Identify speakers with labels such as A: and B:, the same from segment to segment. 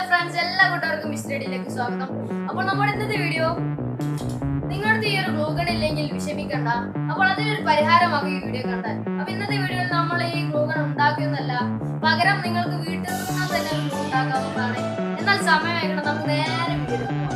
A: friends, എല്ലാവർക്കും മിസ്റ്റഡിയിലേക്ക് സ്വാഗതം. അപ്പോൾ നമ്മുടെ ഇന്നത്തെ വീഡിയോ നിങ്ങളുടെ ഈ ഒരു ഗ്ലൂ ഗൺ ഇല്ലെങ്കിൽ വിഷമിക്കണ്ട. അപ്പോൾ അതിനൊരു പരിഹാരമാകും ഈ വീഡിയോ കണ്ടാൽ. അപ്പോൾ ഇന്നത്തെ വീഡിയോയിൽ നമ്മൾ ഈ ഗ്ലൂ ഗൺ ഉണ്ടാക്കിയൊന്നല്ല, പകരം നിങ്ങൾക്ക് വീട്ടിൽ നിന്ന് തന്നെ ഒരു ഗ്ലൂ ഉണ്ടാക്കാവുന്നതാണ്. എന്നാൽ സമയമായിട്ട് നമുക്ക് നേരെ വീഡിയോ പോകാം.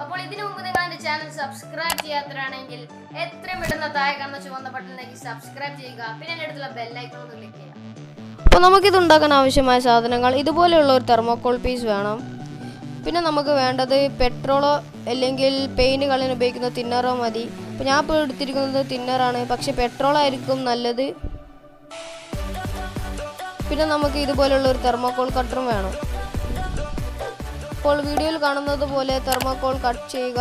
A: അപ്പോൾ ഇതിനു മുമ്പ് നിങ്ങൾ എന്റെ ചാനൽ സബ്സ്ക്രൈബ് ചെയ്യാത്തവരാണെങ്കിൽ എത്രയും പെട്ടെന്ന് താഴെ കാണുന്ന ചുവന്ന ബട്ടണിലേക്ക് സബ്സ്ക്രൈബ് ചെയ്യുക. പിന്നെ അതിന്റെ അടുത്തുള്ള ബെൽ ഐക്കൺ ഒന്ന് ക്ലിക്ക് ചെയ്യുക. അപ്പോൾ നമുക്കിത് ഉണ്ടാക്കാൻ ആവശ്യമായ സാധനങ്ങൾ ഇതുപോലെയുള്ള ഒരു തെർമോകോൾ പീസ് വേണം. പിന്നെ നമുക്ക് വേണ്ടത് പെട്രോളോ അല്ലെങ്കിൽ പെയിന്റ് കളയാൻ ഉപയോഗിക്കുന്ന തിന്നറോ മതി. അപ്പോൾ ഞാൻ ഇപ്പോൾ എടുത്തിരിക്കുന്നത് തിന്നറാണ്, പക്ഷെ പെട്രോൾ ആയിരിക്കും നല്ലത്. പിന്നെ നമുക്ക് ഇതുപോലെയുള്ള ഒരു തെർമോകോൾ കട്ടറും വേണം. ഇപ്പോൾ വീഡിയോയിൽ കാണുന്നത് പോലെ തെർമോകോൾ കട്ട് ചെയ്യുക.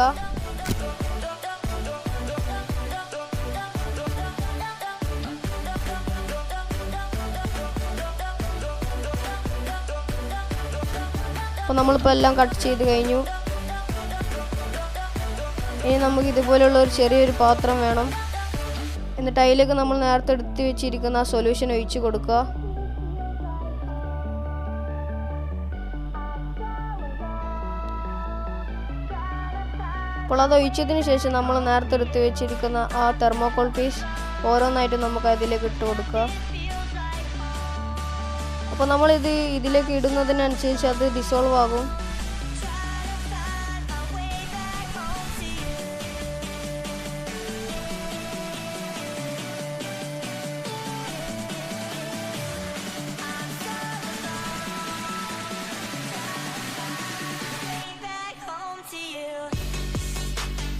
A: അപ്പോൾ നമ്മളിപ്പോൾ എല്ലാം കട്ട് ചെയ്ത് കഴിഞ്ഞു. ഇനി നമുക്ക് ഇതുപോലെയുള്ള ഒരു ചെറിയൊരു പാത്രം വേണം. എന്നിട്ട് അതിലേക്ക് നമ്മൾ നേരത്തെ എടുത്ത് വെച്ചിരിക്കുന്ന സൊല്യൂഷൻ ഒഴിച്ച് കൊടുക്കുക. അപ്പോൾ അത് ഒഴിച്ചതിന് ശേഷം നമ്മൾ നേരത്തെ എടുത്ത് വെച്ചിരിക്കുന്ന ആ തെർമോകോൾ പീസ് ഓരോന്നായിട്ട് നമുക്ക് അതിലേക്ക് ഇട്ട് കൊടുക്കുക. അപ്പോൾ നമ്മളിത് ഇതിലേക്ക് ഇടുന്നതിനനുസരിച്ച് അത് ഡിസോൾവ് ആകും.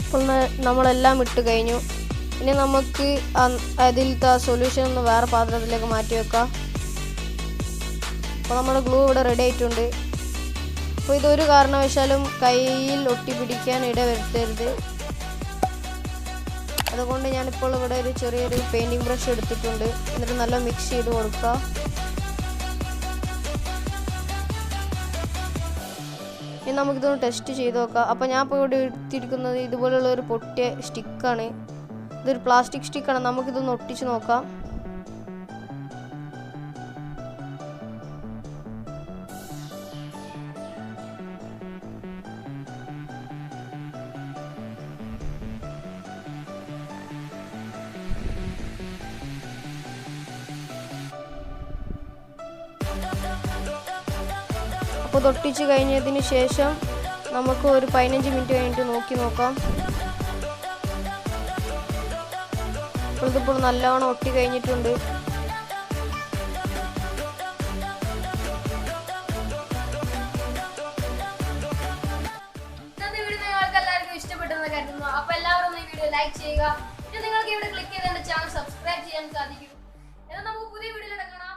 A: അപ്പോൾ നമ്മളെല്ലാം ഇട്ട് കഴിഞ്ഞു. ഇനി നമുക്ക് അതിലത്തെ സൊല്യൂഷൻ ഒന്ന് വേറെ പാത്രത്തിലേക്ക് മാറ്റി വെക്കാം. അപ്പോൾ നമ്മുടെ ഗ്ലൂ ഇവിടെ റെഡി ആയിട്ടുണ്ട്. അപ്പോൾ ഇതൊരു കാരണവശാലും കയ്യിൽ ഒട്ടിപ്പിടിക്കാൻ ഇടവരുത്തരുത്. അതുകൊണ്ട് ഞാനിപ്പോൾ ഇവിടെ ഒരു ചെറിയൊരു പെയിൻറ്റിങ് ബ്രഷ് എടുത്തിട്ടുണ്ട്. എന്നിട്ട് നല്ല മിക്സ് ചെയ്ത് കൊടുക്കുക. ഇനി നമുക്കിതൊന്ന് ടെസ്റ്റ് ചെയ്ത് നോക്കാം. അപ്പോൾ ഞാൻ ഇപ്പോൾ ഇവിടെ എടുത്തിരിക്കുന്നത് ഇതുപോലുള്ള ഒരു പൊട്ടിയ സ്റ്റിക്കാണ്. ഇതൊരു പ്ലാസ്റ്റിക് സ്റ്റിക്കാണ്. നമുക്കിതൊന്ന് ഒട്ടിച്ച് നോക്കാം. അപ്പോൾ തൊട്ടിച്ച് കഴിഞ്ഞതിന് ശേഷം നമുക്ക് ഒരു 15 മിനിറ്റ് കഴിഞ്ഞിട്ട് നോക്കാം. അപ്പോൾ ഇതിപ്പോൾ നല്ലവണ്ണം ഒട്ടി കഴിഞ്ഞിട്ടുണ്ട്. ഇന്നത്തെ വീഡിയോ നിങ്ങൾക്ക് എല്ലാവർക്കും ഇഷ്ടപ്പെട്ടെന്ന് കരുതുന്നു. അപ്പോൾ എല്ലാവരും ഈ വീഡിയോ ലൈക്ക് ചെയ്യുക. പിന്നെ നിങ്ങൾക്ക് ഇവിടെ ക്ലിക്ക് ചെയ്ത് എൻ്റെ ചാനൽ സബ്സ്ക്രൈബ് ചെയ്യാൻ സാധിക്കും. എന്നാൽ നമുക്ക് പുതിയ വീഡിയോയിൽ കാണാം.